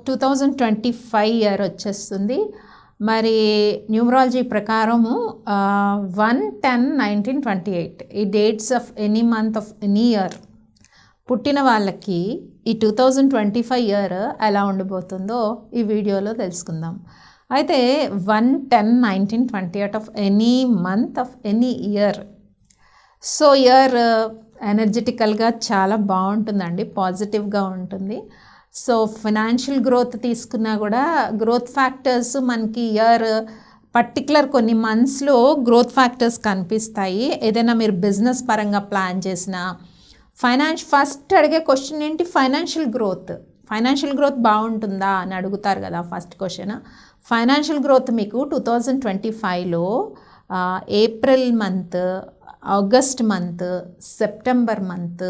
2025 year వచ్చేస్తుంది. మరి numerology ప్రకారము 1/10/1928 ఈ dates of any month of any year పుట్టిన వాళ్ళకి ఈ 2025 ఇయర్ ఎలా ఉండబోతుందో ఈ వీడియోలో తెలుసుకుందాం. అయితే 1/10/1928 of any month of any year. So year ఎనర్జెటికల్గా చాలా బాగుంటుందండి, పాజిటివ్గా ఉంటుంది. సో ఫైనాన్షియల్ గ్రోత్ తీసుకున్నా కూడా గ్రోత్ ఫ్యాక్టర్స్ మనకి ఇయర్ పర్టికులర్ కొన్ని మంత్స్లో గ్రోత్ ఫ్యాక్టర్స్ కనిపిస్తాయి. ఏదైనా మీరు బిజినెస్ పరంగా ప్లాన్ చేసిన ఫస్ట్ అడిగే క్వశ్చన్ ఏంటి, ఫైనాన్షియల్ గ్రోత్ బాగుంటుందా అని అడుగుతారు కదా ఫస్ట్ క్వశ్చన్. ఫైనాన్షియల్ గ్రోత్ మీకు 2025లో April month, August month, September month,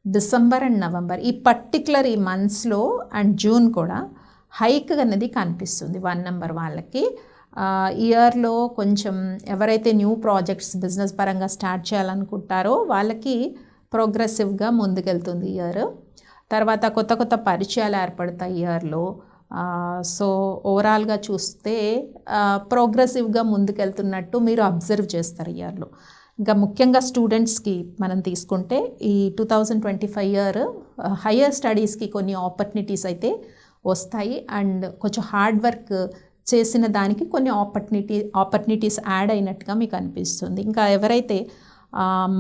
December and November ఈ పర్టికులర్ ఈ మంత్స్లో అండ్ జూన్ కూడా హైక్ అనేది కనిపిస్తుంది 1 నెంబర్ వాళ్ళకి. ఇయర్లో కొంచెం ఎవరైతే న్యూ ప్రాజెక్ట్స్ బిజినెస్ పరంగా స్టార్ట్ చేయాలనుకుంటారో వాళ్ళకి ప్రోగ్రెసివ్గా ముందుకెళ్తుంది ఇయర్. తర్వాత కొత్త కొత్త పరిచయాలు ఏర్పడతాయి ఇయర్లో. సో ఓవరాల్గా చూస్తే ప్రోగ్రెసివ్గా ముందుకెళ్తున్నట్టు మీరు అబ్జర్వ్ చేస్తారు ఇయర్లో. ఇంకా ముఖ్యంగా స్టూడెంట్స్కి మనం తీసుకుంటే ఈ 2025 ఇయర్ హయ్యర్ స్టడీస్కి కొన్ని ఆపర్చునిటీస్ అయితే వస్తాయి. అండ్ కొంచెం హార్డ్ వర్క్ చేసిన దానికి కొన్ని ఆపర్చునిటీస్ యాడ్ అయినట్టుగా మీకు అనిపిస్తుంది. ఇంకా ఎవరైతే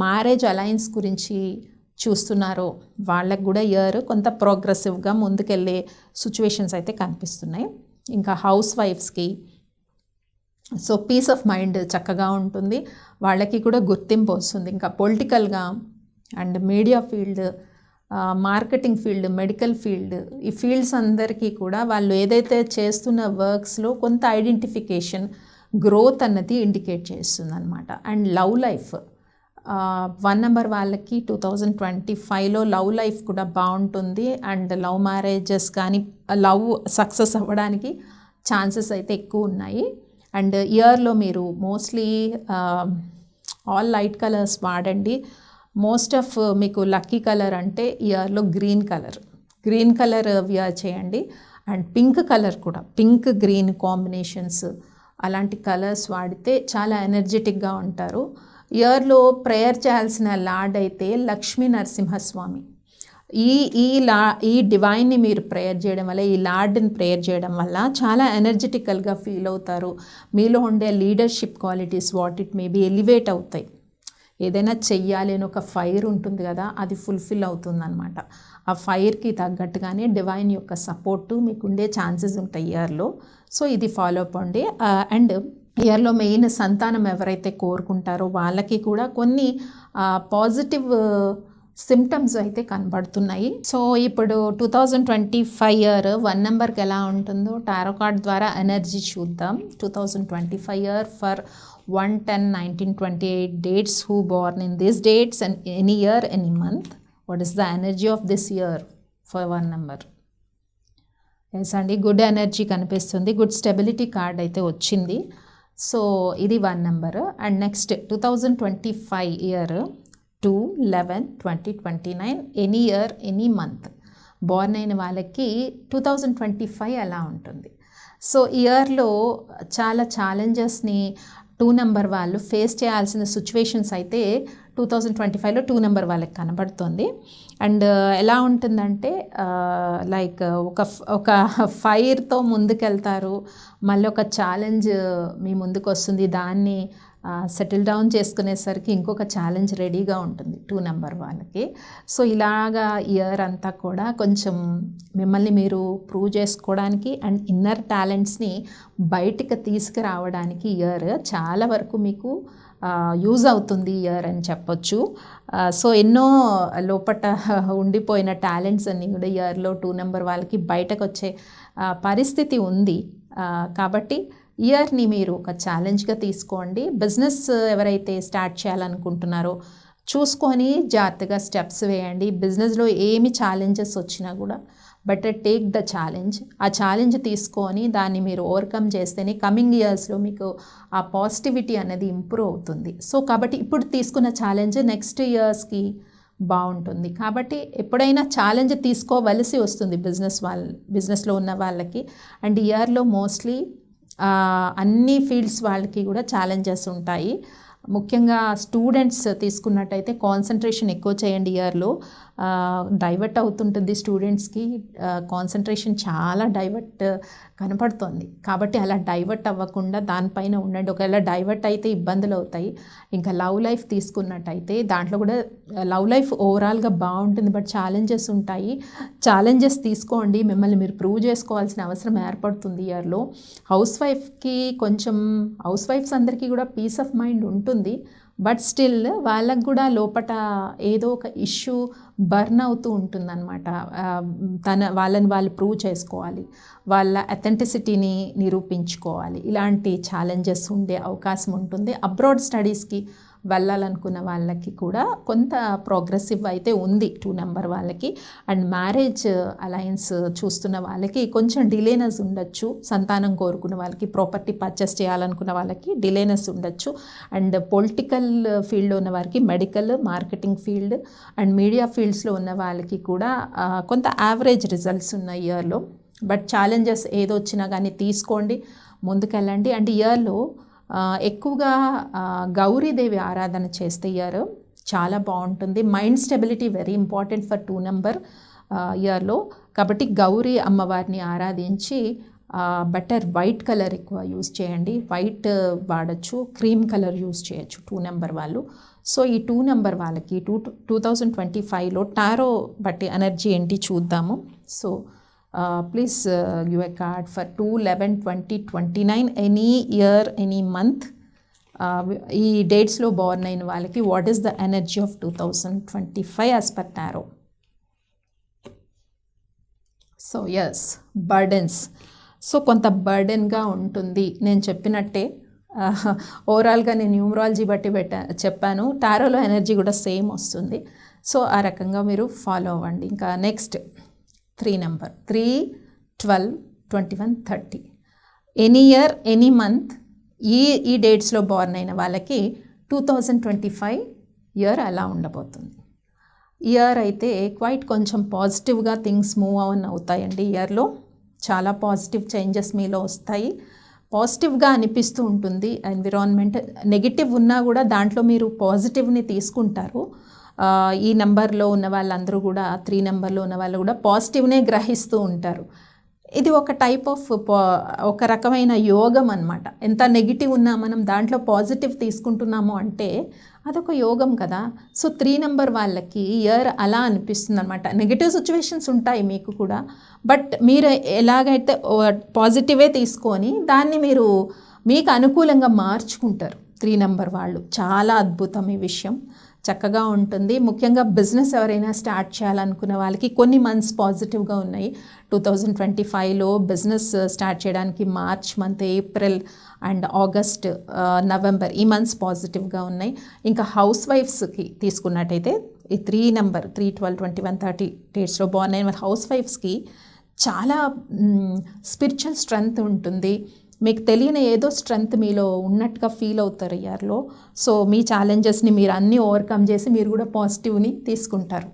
మ్యారేజ్ అలయన్స్ గురించి చూస్తున్నారో వాళ్ళకు కూడా ఇయర్ కొంత ప్రోగ్రెసివ్గా ముందుకెళ్ళే సిచ్యువేషన్స్ అయితే కనిపిస్తున్నాయి. ఇంకా హౌస్ వైఫ్స్కి సో పీస్ ఆఫ్ మైండ్ చక్కగా ఉంటుంది, వాళ్ళకి కూడా గుర్తింపు వస్తుంది. ఇంకా పొలిటికల్గా and media field, marketing field, medical field ఈ ఫీల్డ్స్ అందరికీ కూడా వాళ్ళు ఏదైతే చేస్తున్న వర్క్స్లో కొంత ఐడెంటిఫికేషన్, గ్రోత్ అన్నది ఇండికేట్ చేస్తుంది అనమాట. అండ్ లవ్ లైఫ్ 1 నెంబర్ వాళ్ళకి 2025లో లవ్ లైఫ్ కూడా బాగుంటుంది. అండ్ లవ్ మ్యారేజెస్ కానీ లవ్ సక్సెస్ అవ్వడానికి ఛాన్సెస్ అయితే ఎక్కువ ఉన్నాయి. అండ్ ఇయర్లో మీరు మోస్ట్లీ ఆల్ లైట్ కలర్స్ వాడండి. మోస్ట్ ఆఫ్ మీకు లక్కీ కలర్ అంటే ఇయర్లో గ్రీన్ కలర్ వియర్ చేయండి. అండ్ పింక్ కలర్ కూడా, పింక్ గ్రీన్ కాంబినేషన్స్ అలాంటి కలర్స్ వాడితే చాలా ఎనర్జెటిక్గా ఉంటారు. ఇయర్లో ప్రేయర్ చేయాల్సిన లార్డ్ అయితే లక్ష్మీ నరసింహస్వామి. ఈ డివైన్ని మీరు ప్రేయర్ చేయడం వల్ల, ఈ లార్డ్ని ప్రేయర్ చేయడం వల్ల చాలా ఎనర్జెటికల్గా ఫీల్ అవుతారు. మీలో ఉండే leadership qualities what it may be elevate అవుతాయి. ఏదైనా చెయ్యాలి అని ఒక ఫైర్ ఉంటుంది కదా, అది ఫుల్ఫిల్ అవుతుందన్నమాట. ఆ ఫైర్కి తగ్గట్టుగానే డివైన్ యొక్క సపోర్టు మీకు ఉండే ఛాన్సెస్ ఉంటాయి ఇయర్లో. సో ఇది ఫాలో అప్ అండి. అండ్ ఇయర్లో మెయిన్ సంతానం ఎవరైతే కోరుకుంటారో వాళ్ళకి కూడా కొన్ని పాజిటివ్ సిమ్టమ్స్ అయితే కనబడుతున్నాయి. సో ఇప్పుడు 2025 ఇయర్ 1 నెంబర్కి ఎలా ఉంటుందో టారో కార్డ్ ద్వారా ఎనర్జీ చూద్దాం. 2025 year for 1/10/1928 dates who born in these dates and any year, any month. What is the energy of this year for 1 number? Yes అండి, గుడ్ ఎనర్జీ కనిపిస్తుంది, గుడ్ స్టెబిలిటీ కార్డ్ అయితే వచ్చింది. So ఇది 1 number. And next 2025 year 2/11/2029 any year any month Born అయిన వాళ్ళకి 2025 ఎలా ఉంటుంది. So ఇయర్లో చాలా ఛాలెంజెస్ని 2 నెంబర్ వాళ్ళు ఫేస్ చేయాల్సిన సిచ్యువేషన్స్ అయితే 2025లో 2 నెంబర్ వాళ్ళకి కనబడుతుంది. అండ్ ఎలా ఉంటుందంటే లైక్ ఒక ఫైర్తో ముందుకెళ్తారు, మళ్ళీ ఒక ఛాలెంజ్ మీ ముందుకు వస్తుంది, దాన్ని సెటిల్ డౌన్ చేసుకునేసరికి ఇంకొక ఛాలెంజ్ రెడీగా ఉంటుంది 2 నెంబర్ వాళ్ళకి. సో ఇలాగా ఇయర్ అంతా కూడా కొంచెం మిమ్మల్ని మీరు ప్రూవ్ చేసుకోవడానికి అండ్ ఇన్నర్ టాలెంట్స్ని బయటికి తీసుకురావడానికి ఇయర్ చాలా వరకు మీకు యూజ్ అవుతుంది ఇయర్ అని చెప్పొచ్చు. సో ఎన్నో లోపట ఉండిపోయిన టాలెంట్స్ అన్నీ కూడా ఇయర్లో 2 నెంబర్ వాళ్ళకి బయటకు వచ్చే పరిస్థితి ఉంది. కాబట్టి ఇయర్ని మీరు ఒక ఛాలెంజ్గా తీసుకోండి. బిజినెస్ ఎవరైతే స్టార్ట్ చేయాలనుకుంటున్నారో చూసుకొని జాగ్రత్తగా స్టెప్స్ వేయండి. బిజినెస్లో ఏమి ఛాలెంజెస్ వచ్చినా కూడా బెటర్ టేక్ ద ఛాలెంజ్. ఆ ఛాలెంజ్ తీసుకొని దాన్ని మీరు ఓవర్కమ్ చేస్తేనే కమింగ్ ఇయర్స్లో మీకు ఆ పాజిటివిటీ అనేది ఇంప్రూవ్ అవుతుంది. సో కాబట్టి ఇప్పుడు తీసుకున్న ఛాలెంజ్ నెక్స్ట్ ఇయర్స్కి బాగుంటుంది. కాబట్టి ఎప్పుడైనా ఛాలెంజ్ తీసుకోవలసి వస్తుంది బిజినెస్లో ఉన్న వాళ్ళకి. అండ్ ఇయర్లో మోస్ట్లీ అన్ని ఫీల్డ్స్ వాళ్ళకి కూడా ఛాలెంజెస్ ఉంటాయి. ముఖ్యంగా స్టూడెంట్స్ తీసుకున్నట్టయితే కాన్సన్ట్రేషన్ ఎక్కువ చేయండి. ఇయర్లో డైవర్ట్ అవుతుంటుంది స్టూడెంట్స్కి, కాన్సన్ట్రేషన్ చాలా డైవర్ట్ కనపడుతుంది. కాబట్టి అలా డైవర్ట్ అవ్వకుండా దానిపైన ఉండండి. ఒకవేళ డైవర్ట్ అయితే ఇబ్బందులు అవుతాయి. ఇంకా లవ్ లైఫ్ తీసుకున్నట్టయితే దాంట్లో కూడా లవ్ లైఫ్ ఓవరాల్గా బాగుంటుంది, బట్ ఛాలెంజెస్ ఉంటాయి. ఛాలెంజెస్ తీసుకోండి, మిమ్మల్ని మీరు ప్రూవ్ చేసుకోవాల్సిన అవసరం ఏర్పడుతుంది ఇయర్లో. హౌస్ వైఫ్స్ అందరికీ కూడా పీస్ ఆఫ్ మైండ్ ఉంటుంది, బట్ స్టిల్ వాళ్ళకు కూడా లోపట ఏదో ఒక ఇష్యూ బర్న్ అవుతూ ఉంటుందన్నమాట. వాళ్ళని వాళ్ళు ప్రూవ్ చేసుకోవాలి, వాళ్ళ అథెంటిసిటీని నిరూపించుకోవాలి. ఇలాంటి ఛాలెంజెస్ ఉండే అవకాశం ఉంటుంది. అబ్రాడ్ స్టడీస్కి వెళ్ళాలనుకున్న వాళ్ళకి కూడా కొంత ప్రోగ్రెసివ్ అయితే ఉంది 2 నెంబర్ వాళ్ళకి. అండ్ మ్యారేజ్ అలయన్స్ చూస్తున్న వాళ్ళకి కొంచెం డిలేనెస్ ఉండొచ్చు. సంతానం కోరుకున్న వాళ్ళకి, ప్రాపర్టీ పర్చేస్ చేయాలనుకున్న వాళ్ళకి డిలేనెస్ ఉండొచ్చు. అండ్ పొలిటికల్ ఫీల్డ్లో ఉన్న వారికి, medical, marketing field and media ఫీల్డ్స్లో ఉన్న వాళ్ళకి కూడా కొంత యావరేజ్ రిజల్ట్స్ ఉన్నాయి ఇయర్లో. బట్ ఛాలెంజెస్ ఏదో వచ్చినా కానీ తీసుకోండి, ముందుకెళ్ళండి. అండ్ ఇయర్లో ఎక్కువగా గౌరీదేవి ఆరాధన చేస్తే ఇయర్ చాలా బాగుంటుంది. Mind stability very important for 2 number ఇయర్లో. కాబట్టి గౌరీ అమ్మవారిని ఆరాధించి బెటర్ వైట్ కలర్ ఎక్కువ యూజ్ చేయండి. వైట్ వాడచ్చు, క్రీమ్ కలర్ యూజ్ చేయొచ్చు 2 నెంబర్ వాళ్ళు. సో ఈ 2 నెంబర్ వాళ్ళకి 2025లో టారో బట్టి ఎనర్జీ ఏంటి చూద్దాము. So please give a card for 2/11/2029 any year, any month. ఈ డేట్స్లో బోర్న్ అయిన వాళ్ళకి what is the energy of 2025 as per tarot. So yes, burdens. So కొంత బర్డెన్గా ఉంటుంది. నేను చెప్పినట్టే ఓవరాల్గా నేను న్యూమరాలజీ బట్టి చెప్పాను. టారోలో ఎనర్జీ కూడా సేమ్ వస్తుంది. సో ఆ రకంగా మీరు ఫాలో అవ్వండి. ఇంకా next 3 number 3, 12, 21, 30 any year, any month. ఈ డేట్స్లో బోర్న్ అయిన వాళ్ళకి 2025 ఇయర్ అలా ఉండబోతుంది. ఇయర్ అయితే క్వైట్ కొంచెం పాజిటివ్గా థింగ్స్ మూవ్ ఆన్ అవుతాయండి. ఇయర్లో చాలా పాజిటివ్ చేంజెస్ మీలో వస్తాయి. పాజిటివ్గా అనిపిస్తూ ఉంటుంది ఎన్విరాన్మెంట్. నెగిటివ్ ఉన్నా కూడా దాంట్లో మీరు పాజిటివ్ని తీసుకుంటారు. ఈ నెంబర్లో ఉన్న వాళ్ళందరూ కూడా, 3 నెంబర్లో ఉన్న వాళ్ళు కూడా పాజిటివ్నే గ్రహిస్తూ ఉంటారు. ఇది ఒక టైప్ ఆఫ్ ఒక రకమైన యోగం అన్నమాట. ఎంత నెగిటివ్ ఉన్నా మనం దాంట్లో పాజిటివ్ తీసుకుంటున్నాము అంటే అదొక యోగం కదా. సో 3 నెంబర్ వాళ్ళకి ఇయర్ అలా అనిపిస్తుంది అనమాట. నెగిటివ్ సిచ్యువేషన్స్ ఉంటాయి మీకు కూడా, బట్ మీరు ఎలాగైతే పాజిటివే తీసుకొని దాన్ని మీరు మీకు అనుకూలంగా మార్చుకుంటారు 3 నెంబర్ వాళ్ళు. చాలా అద్భుతం ఈ విషయం, చక్కగా ఉంటుంది. ముఖ్యంగా బిజినెస్ ఎవరైనా స్టార్ట్ చేయాలనుకున్న వాళ్ళకి కొన్ని మంత్స్ పాజిటివ్గా ఉన్నాయి. 2025లో బిజినెస్ స్టార్ట్ చేయడానికి March month, April and August, November ఈ మంత్స్ పాజిటివ్గా ఉన్నాయి. ఇంకా హౌస్ వైఫ్స్కి తీసుకున్నట్టయితే ఈ 3 నెంబర్ 3, 12, 21, 30 డేట్స్లో బోర్న్ అయిన హౌస్ వైఫ్స్కి చాలా స్పిరిచువల్ స్ట్రెంగ్త్ ఉంటుంది. మీకు తెలియని ఏదో స్ట్రెంగ్త్ మీలో ఉన్నట్టుగా ఫీల్ అవుతారు ఇయర్లో. సో మీ ఛాలెంజెస్ని మీరు అన్నీ ఓవర్కమ్ చేసి మీరు కూడా పాజిటివ్ని తీసుకుంటారు.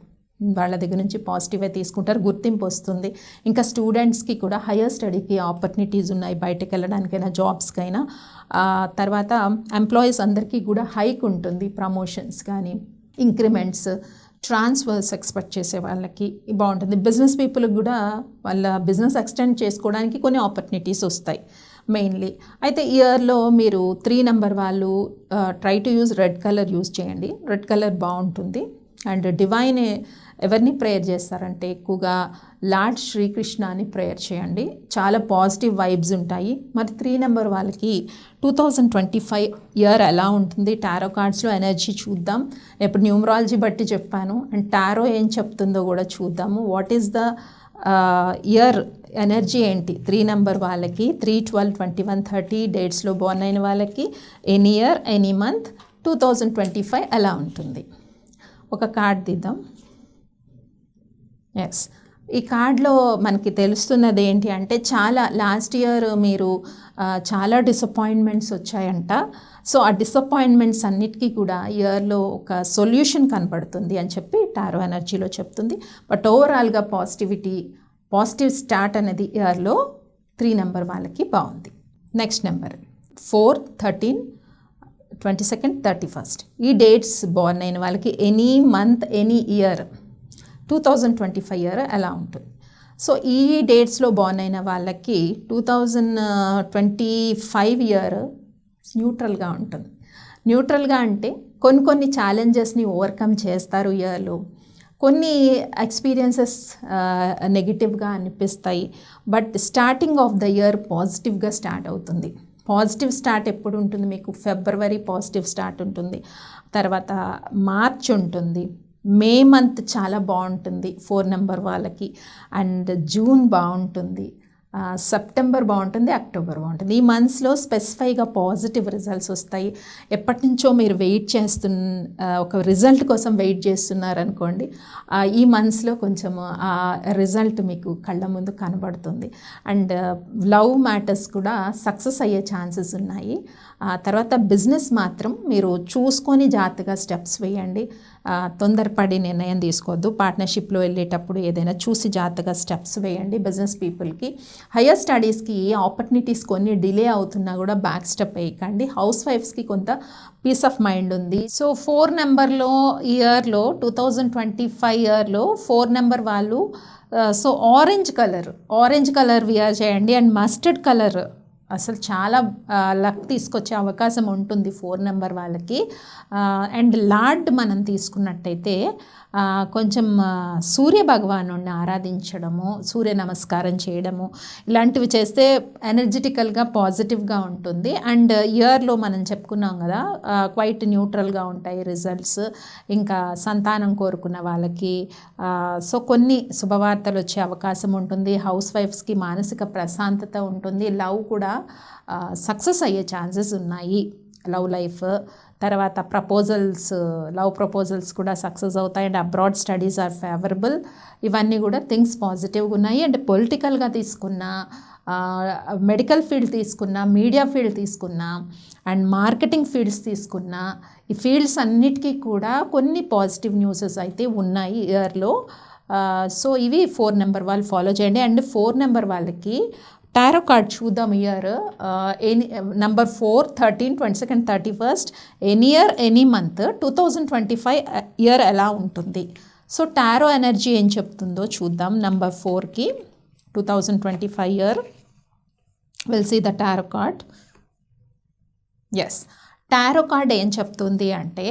వాళ్ళ దగ్గర నుంచి పాజిటివే తీసుకుంటారు, గుర్తింపు వస్తుంది. ఇంకా స్టూడెంట్స్కి కూడా హయ్యర్ స్టడీకి ఆపర్చునిటీస్ ఉన్నాయి, బయటకు వెళ్ళడానికైనా, జాబ్స్కైనా. తర్వాత ఎంప్లాయీస్ అందరికీ కూడా హైక్ ఉంటుంది, ప్రమోషన్స్ కానీ, ఇంక్రిమెంట్స్, ట్రాన్స్ఫర్స్ ఎక్స్పెక్ట్ చేసే వాళ్ళకి బాగుంటుంది. బిజినెస్ పీపుల్కి కూడా వాళ్ళ బిజినెస్ ఎక్స్టెండ్ చేసుకోవడానికి కొన్ని ఆపర్చునిటీస్ వస్తాయి మెయిన్లీ. అయితే ఇయర్లో మీరు 3 నెంబర్ వాళ్ళు try to use red colour use చేయండి. రెడ్ కలర్ బాగుంటుంది. అండ్ డివైన్ ఎవరిని ప్రేయర్ చేస్తారంటే ఎక్కువగా లార్డ్ శ్రీకృష్ణ అని ప్రేయర్ చేయండి. చాలా పాజిటివ్ వైబ్స్ ఉంటాయి. మరి 3 నెంబర్ వాళ్ళకి 2025 ఇయర్ ఎలా ఉంటుంది, టారో కార్డ్స్లో ఎనర్జీ చూద్దాం. ఇప్పుడు న్యూమరాలజీ బట్టి చెప్పాను, అండ్ టారో ఏం చెప్తుందో కూడా చూద్దాము. What is the year energy ఏంటి 3 నెంబర్ వాళ్ళకి, 3, 12, 21, 30 డేట్స్లో బోర్న్ అయిన వాళ్ళకి ఎనీ ఇయర్, ఎనీ మంత్ 2025 ఎలా ఉంటుంది. ఒక కార్డ్ తీద్దాం. ఎస్, ఈ కార్డ్లో మనకి తెలుస్తున్నది ఏంటి అంటే చాలా లాస్ట్ ఇయర్ మీరు చాలా డిసప్పాయింట్మెంట్స్ వచ్చాయంట. సో ఆ డిసప్పాయింట్మెంట్స్ అన్నిటికీ కూడా ఇయర్లో ఒక సొల్యూషన్ కనబడుతుంది అని చెప్పి టారో ఎనర్జీలో చెప్తుంది. బట్ ఓవరాల్గా పాజిటివ్ స్టార్ట్ అనేది ఇయర్లో 3 నెంబర్ వాళ్ళకి బాగుంది. నెక్స్ట్ నెంబర్ 4, 13, 22, 31 ఈ డేట్స్ బాగున్నాయి వాళ్ళకి. Any month any year 2025 year ఎలా ఉంటుంది. సో ఈ డేట్స్లో బాగున్నాయిన వాళ్ళకి 2025 ఇయర్ న్యూట్రల్గా ఉంటుంది. న్యూట్రల్గా అంటే కొన్ని ఛాలెంజెస్ని ఓవర్కమ్ చేస్తారు ఇయర్లో. కొన్ని ఎక్స్పీరియన్సెస్ నెగిటివ్గా అనిపిస్తాయి. But starting of the year పాజిటివ్గా స్టార్ట్ అవుతుంది. పాజిటివ్ స్టార్ట్ ఎప్పుడు ఉంటుంది మీకు? ఫిబ్రవరి పాజిటివ్ స్టార్ట్ ఉంటుంది, తర్వాత మార్చ్ ఉంటుంది, మే మంత్ చాలా బాగుంటుంది 4 నెంబర్ వాళ్ళకి, అండ్ జూన్ బాగుంటుంది, సెప్టెంబర్ బాగుంటుంది, అక్టోబర్ బాగుంటుంది. ఈ మంత్స్లో స్పెసిఫైగా పాజిటివ్ రిజల్ట్స్ వస్తాయి. ఎప్పటి నుంచో మీరు ఒక రిజల్ట్ కోసం వెయిట్ చేస్తున్నారనుకోండి, ఈ మంత్స్లో కొంచెం ఆ రిజల్ట్ మీకు కళ్ళ ముందు కనబడుతుంది. అండ్ లవ్ మ్యాటర్స్ కూడా సక్సెస్ అయ్యే ఛాన్సెస్ ఉన్నాయి. తర్వాత బిజినెస్ మాత్రం మీరు చూసుకొని జాగ్రత్తగా స్టెప్స్ వేయండి. తొందరపడి నిర్ణయం తీసుకోవద్దు. పార్ట్నర్షిప్లో వెళ్ళేటప్పుడు ఏదైనా చూసి జాగ్రత్తగా స్టెప్స్ వేయండి. బిజినెస్ పీపుల్కి హయ్యర్ స్టడీస్కి ఆపర్చునిటీస్ కొన్ని డిలే అవుతున్నా కూడా బ్యాక్ స్టెప్ వేయకండి. హౌస్ వైఫ్స్కి కొంత పీస్ ఆఫ్ మైండ్ ఉంది. సో 4 నెంబర్లో ఇయర్లో 2025 ఇయర్లో 4 నెంబర్ వాళ్ళు సో ఆరెంజ్ కలర్ వియర్ చేయండి. అండ్ మస్టర్డ్ కలర్ అసలు చాలా లక్ తీసుకొచ్చే అవకాశం ఉంటుంది 4 నెంబర్ వాళ్ళకి. అండ్ లార్డ్ మనం తీసుకున్నట్టయితే కొంచెం సూర్య భగవానుడిని ఆరాధించడము, సూర్య నమస్కారం చేయడము, ఇలాంటివి చేస్తే ఎనర్జెటికల్గా పాజిటివ్గా ఉంటుంది. అండ్ ఇయర్లో మనం చెప్పుకున్నాం కదా, క్వైట్ న్యూట్రల్గా ఉంటాయి రిజల్ట్స్. ఇంకా సంతానం కోరుకున్న వాళ్ళకి సో కొన్ని శుభవార్తలు వచ్చే అవకాశం ఉంటుంది. హౌస్ వైఫ్స్కి మానసిక ప్రశాంతత ఉంటుంది. లవ్ కూడా సక్సెస్ అయ్యే ఛాన్సెస్ ఉన్నాయి. లవ్ లైఫ్ తర్వాత లవ్ ప్రపోజల్స్ కూడా సక్సెస్ అవుతాయి. And abroad studies are favourable. ఇవన్నీ కూడా థింగ్స్ పాజిటివ్గా ఉన్నాయి. అండ్ పొలిటికల్గా తీసుకున్న, మెడికల్ ఫీల్డ్ తీసుకున్న, మీడియా ఫీల్డ్ తీసుకున్న, అండ్ మార్కెటింగ్ ఫీల్డ్స్ తీసుకున్న, ఈ ఫీల్డ్స్ అన్నిటికీ కూడా కొన్ని పాజిటివ్ న్యూసెస్ అయితే ఉన్నాయి ఇయర్లో. సో ఇవి 4 నెంబర్ వాళ్ళు ఫాలో చేయండి. అండ్ 4 నెంబర్ వాళ్ళకి టారో కార్డ్ చూద్దాం. Year number 4, 13, 22, 31 any year any month 2025 year ఎలా ఉంటుంది. సో టారో ఎనర్జీ ఏం చెప్తుందో చూద్దాం. నెంబర్ 4కి 2025 year will see the tarot card. Yes, tarot card ఏం చెప్తుంది అంటే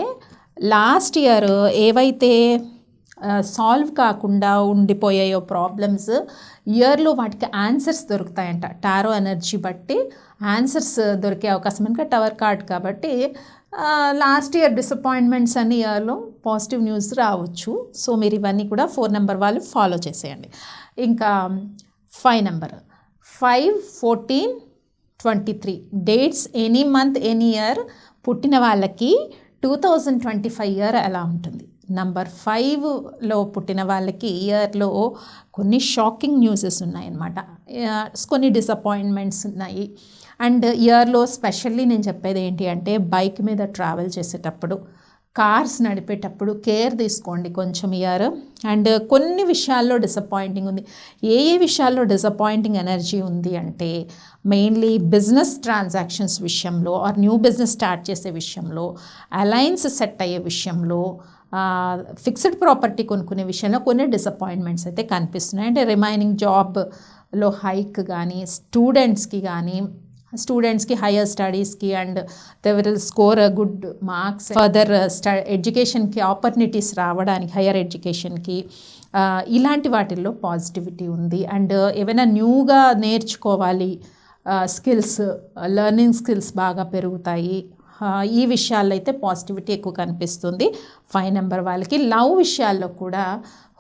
లాస్ట్ ఇయర్ ఏవైతే సాల్వ్ కాకుండా ఉండిపోయాయో ప్రాబ్లమ్స్, ఇయర్లో వాటికి ఆన్సర్స్ దొరుకుతాయంట. టారో ఎనర్జీ బట్టి ఆన్సర్స్ దొరికే అవకాశం, ఇంకా టవర్ కార్డ్ కాబట్టి లాస్ట్ ఇయర్ డిసప్పాయింట్మెంట్స్ అన్ని ఇయర్లో పాజిటివ్ న్యూస్ రావచ్చు. సో మీరు ఇవన్నీ కూడా 4 నెంబర్ వాళ్ళు ఫాలో చేసేయండి. ఇంకా 5 number 5, 14, 23 dates any month any year పుట్టిన వాళ్ళకి 2025 ఇయర్ ఎలా ఉంటుంది. నంబర్ 5లో పుట్టిన వాళ్ళకి ఇయర్లో కొన్ని షాకింగ్ న్యూసెస్ ఉన్నాయన్నమాట. కొన్ని డిసప్పాయింట్మెంట్స్ ఉన్నాయి. అండ్ ఇయర్లో స్పెషల్లీ నేను చెప్పేది ఏంటి అంటే బైక్ మీద ట్రావెల్ చేసేటప్పుడు, కార్స్ నడిపేటప్పుడు కేర్ తీసుకోండి కొంచెం ఇయర్. అండ్ కొన్ని విషయాల్లో డిసప్పాయింటింగ్ ఉంది. ఏ విషయాల్లో డిసప్పాయింటింగ్ ఎనర్జీ ఉంది అంటే మెయిన్లీ బిజినెస్ ట్రాన్సాక్షన్స్ విషయంలో, ఆర్ న్యూ బిజినెస్ స్టార్ట్ చేసే విషయంలో, అలయన్స్ సెట్ అయ్యే విషయంలో, ఫిక్స్డ్ ప్రాపర్టీ కొనుక్కునే విషయంలో కొన్ని డిసప్పాయింట్మెంట్స్ అయితే కనిపిస్తున్నాయి. అంటే రిమైనింగ్ జాబ్లో హైక్ కానీ, స్టూడెంట్స్కి హయ్యర్ స్టడీస్కి and they will score good marks further ఎడ్యుకేషన్కి ఆపర్చునిటీస్ రావడానికి, హయ్యర్ ఎడ్యుకేషన్కి, ఇలాంటి వాటిల్లో పాజిటివిటీ ఉంది. అండ్ ఏమైనా న్యూగా నేర్చుకోవాలి, లెర్నింగ్ స్కిల్స్ బాగా పెరుగుతాయి. ఈ విషయాల్లో అయితే పాజిటివిటీ ఎక్కువ కనిపిస్తుంది 5 నెంబర్ వాళ్ళకి. లవ్ విషయాల్లో కూడా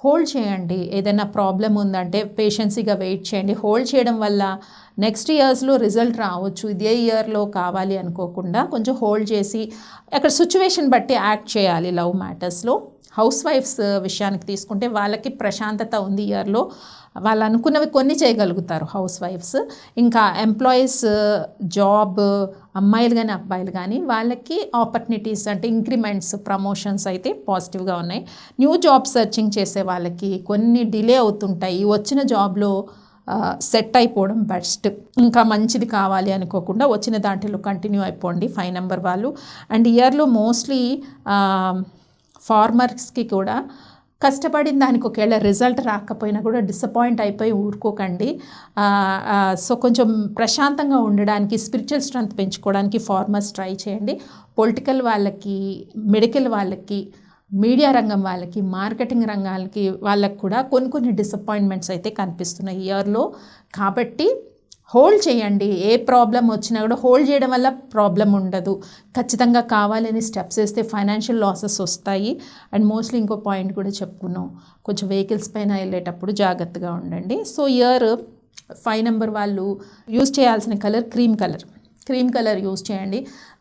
హోల్డ్ చేయండి. ఏదైనా ప్రాబ్లం ఉందంటే పేషెన్సీగా వెయిట్ చేయండి. హోల్డ్ చేయడం వల్ల నెక్స్ట్ ఇయర్స్లో రిజల్ట్ రావచ్చు. ఇదే ఇయర్లో కావాలి అనుకోకుండా కొంచెం హోల్డ్ చేసి అక్కడ సిచ్యువేషన్ బట్టి యాక్ట్ చేయాలి లవ్ మ్యాటర్స్లో. హౌస్ వైఫ్స్ విషయానికి తీసుకుంటే వాళ్ళకి ప్రశాంతత ఉంది ఇయర్లో, వాళ్ళు అనుకున్నవి కొన్ని చేయగలుగుతారు హౌస్ వైఫ్స్. ఇంకా ఎంప్లాయీస్ జాబ్ అమ్మాయిలు కానీ అబ్బాయిలు కానీ వాళ్ళకి ఆపర్చునిటీస్ అంటే ఇంక్రిమెంట్స్ ప్రమోషన్స్ అయితే పాజిటివ్గా ఉన్నాయి. న్యూ జాబ్ సెర్చింగ్ చేసే వాళ్ళకి కొన్ని డిలే అవుతుంటాయి, వచ్చిన జాబ్లో సెట్ అయిపోవడం బెస్ట్. ఇంకా మంచిది కావాలి అనుకోకుండా వచ్చిన దాంట్లో కంటిన్యూ అయిపోండి 5 నెంబర్ వాళ్ళు. అండ్ ఇయర్లో మోస్ట్లీ ఫార్మర్స్కి కూడా కష్టపడిన దానికి ఒకవేళ రిజల్ట్ రాకపోయినా కూడా డిసప్పాయింట్ అయిపోయి ఊరుకోకండి. సో కొంచెం ప్రశాంతంగా ఉండడానికి, స్పిరిచువల్ స్ట్రెంగ్త్ పెంచుకోవడానికి ఫార్మర్స్ ట్రై చేయండి. పొలిటికల్ వాళ్ళకి, మెడికల్ వాళ్ళకి, మీడియా రంగం వాళ్ళకి, మార్కెటింగ్ రంగాలకి వాళ్ళకి కూడా కొన్ని డిసప్పాయింట్మెంట్స్ అయితే కనిపిస్తున్నాయి ఇయర్లో. కాబట్టి హోల్డ్ చేయండి. ఏ ప్రాబ్లం వచ్చినా కూడా హోల్డ్ చేయడం వల్ల ప్రాబ్లం ఉండదు. ఖచ్చితంగా కావాలని స్టెప్స్ వేస్తే ఫైనాన్షియల్ లాసెస్ వస్తాయి. అండ్ మోస్ట్లీ ఇంకో పాయింట్ కూడా చెప్పుకున్నాం, కొంచెం వెహికల్స్ పైన వెళ్ళేటప్పుడు జాగ్రత్తగా ఉండండి. సో ఇయర్ 5 నెంబర్ వాళ్ళు యూజ్ చేయాల్సిన కలర్ క్రీమ్ కలర్ యూజ్ చేయండి.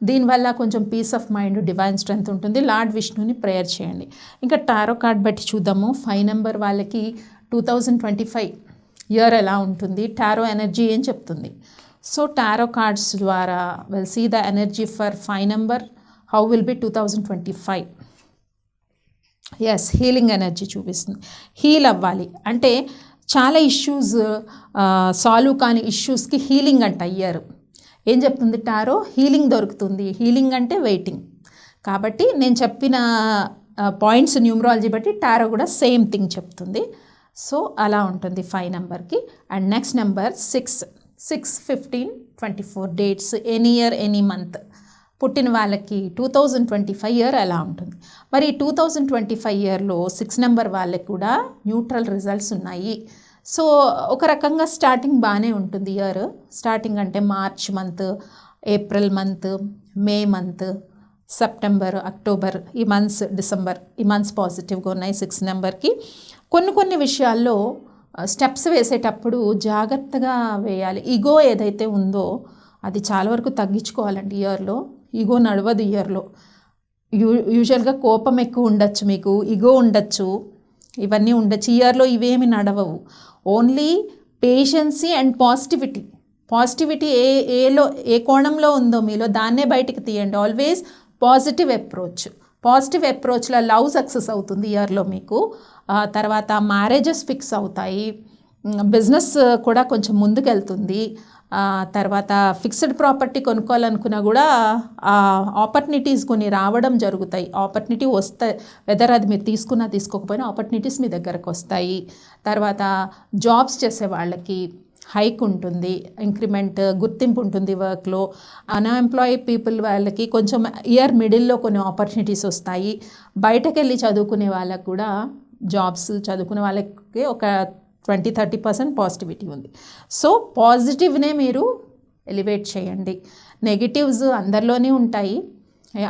దీనివల్ల కొంచెం peace of mind, divine strength ఉంటుంది. లార్డ్ విష్ణుని ప్రేయర్ చేయండి. ఇంకా టారో కార్డ్ బట్టి చూద్దాము. 5 నెంబర్ వాళ్ళకి 2025 ఇయర్ ఎలా ఉంటుంది, టారో ఎనర్జీ ఏం చెప్తుంది. సో టారో కార్డ్స్ ద్వారా will see the energy for 5 number, how will be 2025. Yes, healing energy చూపిస్తుంది. హీల్ అవ్వాలి అంటే చాలా ఇష్యూస్ సాల్వ్ కాని ఇష్యూస్కి హీలింగ్ అంట ఇయర్. ఏం చెప్తుంది టారో? హీలింగ్ దొరుకుతుంది. హీలింగ్ అంటే వెయిటింగ్. కాబట్టి నేను చెప్పిన పాయింట్స్ న్యూమరాలజీ బట్టి టారో కూడా సేమ్ థింగ్ చెప్తుంది. సో అలా ఉంటుంది 5 నెంబర్కి. And next number 6, 15, 24 dates, any year any month పుట్టిన వాళ్ళకి 2025 ఇయర్ ఎలా ఉంటుంది. మరి 2025 ఇయర్లో 6 నెంబర్ వాళ్ళకి కూడా న్యూట్రల్ రిజల్ట్స్ ఉన్నాయి. సో ఒక రకంగా స్టార్టింగ్ బాగానే ఉంటుంది ఇయర్. స్టార్టింగ్ అంటే March month, April month, May month, September, October, ఈ మంత్స్, డిసెంబర్, ఈ మంత్స్ పాజిటివ్గా ఉన్నాయి 6 నెంబర్కి. కొన్ని విషయాల్లో స్టెప్స్ వేసేటప్పుడు జాగ్రత్తగా వేయాలి. ఈగో ఏదైతే ఉందో అది చాలా వరకు తగ్గించుకోవాలండి ఇయర్లో. ఈగో నడవదు ఇయర్లో. యూజువల్గా కోపం ఎక్కువ ఉండొచ్చు, మీకు ఈగో ఉండొచ్చు, ఇవన్నీ ఉండొచ్చు. ఇయర్లో ఇవేమి నడవవు. ఓన్లీ పేషెన్సీ అండ్ పాజిటివిటీ ఏ కోణంలో ఉందో మీలో దాన్నే బయటికి తీయండి. ఆల్వేస్ పాజిటివ్ అప్రోచ్లో లవ్ సక్సెస్ అవుతుంది ఇయర్లో మీకు. తర్వాత మ్యారేజెస్ ఫిక్స్ అవుతాయి. బిజినెస్ కూడా కొంచెం ముందుకెళ్తుంది. తర్వాత ఫిక్స్డ్ ప్రాపర్టీ కొనుక్కోవాలనుకున్నా కూడా ఆపర్చునిటీస్ కొన్ని రావడం జరుగుతాయి. ఆపర్చునిటీ వస్తాయి, వెదర్ అది మీరు తీసుకున్నా తీసుకోకపోయినా ఆపర్చునిటీస్ మీ దగ్గరకు వస్తాయి. తర్వాత జాబ్స్ చేసే వాళ్ళకి హైక్ ఉంటుంది, ఇంక్రిమెంట్, గుర్తింపు ఉంటుంది వర్క్లో. అన్ఎంప్లాయీ పీపుల్ వాళ్ళకి కొంచెం ఇయర్ మిడిల్లో కొన్ని ఆపర్చునిటీస్ వస్తాయి. బయటకు వెళ్ళి చదువుకునే వాళ్ళకు కూడా జాబ్స్, చదువుకునే వాళ్ళకి ఒక 20-30% పాజిటివిటీ ఉంది. సో పాజిటివ్నే మీరు ఎలివేట్ చేయండి. నెగిటివ్స్ అందరిలోనే ఉంటాయి.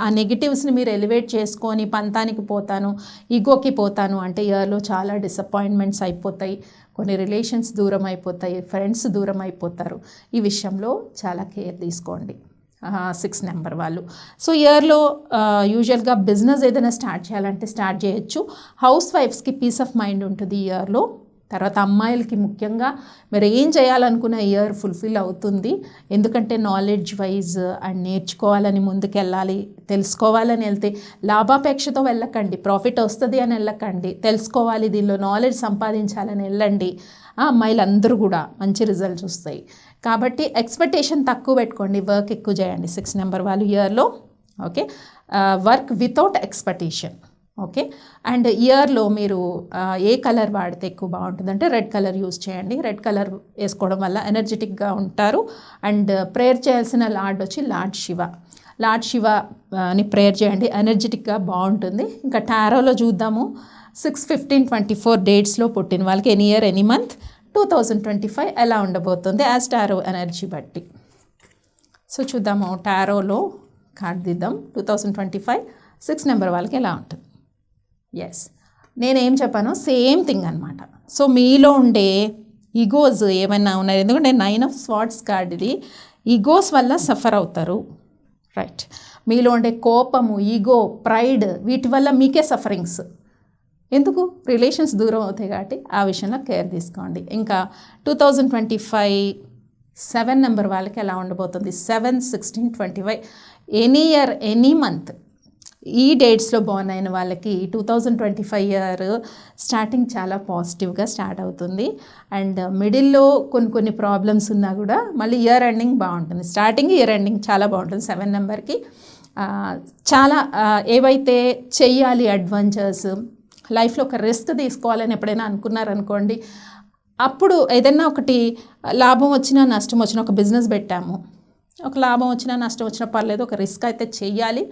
ఆ నెగిటివ్స్ని మీరు ఎలివేట్ చేసుకొని పంతానికి పోతాను, ఈగోకి పోతాను అంటే ఇయర్లో చాలా డిసప్పాయింట్మెంట్స్ అయిపోతాయి. కొన్ని రిలేషన్స్ దూరం అయిపోతాయి, ఫ్రెండ్స్ దూరం అయిపోతారు. ఈ విషయంలో చాలా కేర్ తీసుకోండి 6 నెంబర్ వాళ్ళు. సో ఇయర్లో యూజువల్గా బిజినెస్ ఏదైనా స్టార్ట్ చేయాలంటే స్టార్ట్ చేయొచ్చు. హౌస్ వైఫ్స్కి పీస్ ఆఫ్ మైండ్ ఉంటుంది ఇయర్లో. తర్వాత అమ్మాయిలకి ముఖ్యంగా మీరు ఏం చేయాలనుకున్న ఇయర్ ఫుల్ఫిల్ అవుతుంది. ఎందుకంటే నాలెడ్జ్ వైజ్ అండ్ నేర్చుకోవాలని ముందుకెళ్ళాలి, తెలుసుకోవాలని వెళ్తే లాభాపేక్షతో వెళ్ళకండి, ప్రాఫిట్ వస్తుంది అని వెళ్ళకండి, తెలుసుకోవాలి, దీనిలో నాలెడ్జ్ సంపాదించాలని వెళ్ళండి. అమ్మాయిలు అందరూ కూడా మంచి రిజల్ట్స్ వస్తాయి. కాబట్టి ఎక్స్పెక్టేషన్ తక్కువ పెట్టుకోండి, వర్క్ ఎక్కువ చేయండి 6 నెంబర్ వాళ్ళు ఇయర్లో. Okay, work without expectation. Okay, and ఇయర్లో మీరు ఏ కలర్ వాడితే ఎక్కువ బాగుంటుందంటే రెడ్ కలర్ యూజ్ చేయండి. రెడ్ కలర్ వేసుకోవడం వల్ల ఎనర్జెటిక్గా ఉంటారు. అండ్ ప్రేయర్ చేయాల్సిన లార్డ్ వచ్చి లార్డ్ శివని ప్రేయర్ చేయండి, ఎనర్జెటిక్గా బాగుంటుంది. ఇంకా టారోలో చూద్దాము. 6, 15, 24 డేట్స్లో పుట్టిన వాళ్ళకి ఎనీ ఇయర్ ఎనీ మంత్ 2025 ఎలా ఉండబోతుంది యాజ్ టారో ఎనర్జీ బట్టి. సో చూద్దాము, టారోలో కార్డ్ దిద్దాం. 2025 6 నెంబర్ వాళ్ళకి ఎలా ఉంటుంది. ఎస్, నేనేం చెప్పాను సేమ్ థింగ్ అనమాట. సో మీలో ఉండే ఈగోస్ ఏమైనా ఉన్నాయి, ఎందుకంటే 9 ఆఫ్ స్వార్డ్స్ కార్డ్ ఇది. ఈగోస్ వల్ల సఫర్ అవుతారు, రైట్. మీలో ఉండే కోపము, ఈగో, ప్రైడ్, వీటి వల్ల మీకే సఫరింగ్స్. ఎందుకు? రిలేషన్స్ దూరం అవుతాయి కాబట్టి ఆ విషయంలో కేర్ తీసుకోండి. ఇంకా 2025 7 నెంబర్ వాళ్ళకి ఎలా ఉండబోతుంది? 7, 16, 25 ఎనీ ఇయర్ ఎనీ మంత్ ఈ డేట్స్లో బోర్న్ అయిన వాళ్ళకి 2025 ఇయర్ స్టార్టింగ్ చాలా పాజిటివ్గా స్టార్ట్ అవుతుంది. అండ్ మిడిల్లో కొన్ని ప్రాబ్లమ్స్ ఉన్నా కూడా మళ్ళీ ఇయర్ ఎండింగ్ బాగుంటుంది. స్టార్టింగ్ ఇయర్ ఎండింగ్ చాలా బాగుంటుంది 7 నెంబర్కి. చాలా ఏవైతే చెయ్యాలి అడ్వెంచర్స్, లైఫ్లో ఒక రిస్క్ తీసుకోవాలని ఎప్పుడైనా అనుకున్నారనుకోండి, అప్పుడు ఏదైనా ఒకటి లాభం వచ్చినా నష్టం వచ్చినా, ఒక బిజినెస్ పెట్టాము, ఒక లాభం వచ్చినా నష్టం వచ్చినా పర్లేదు, ఒక రిస్క్ అయితే చెయ్యాలి,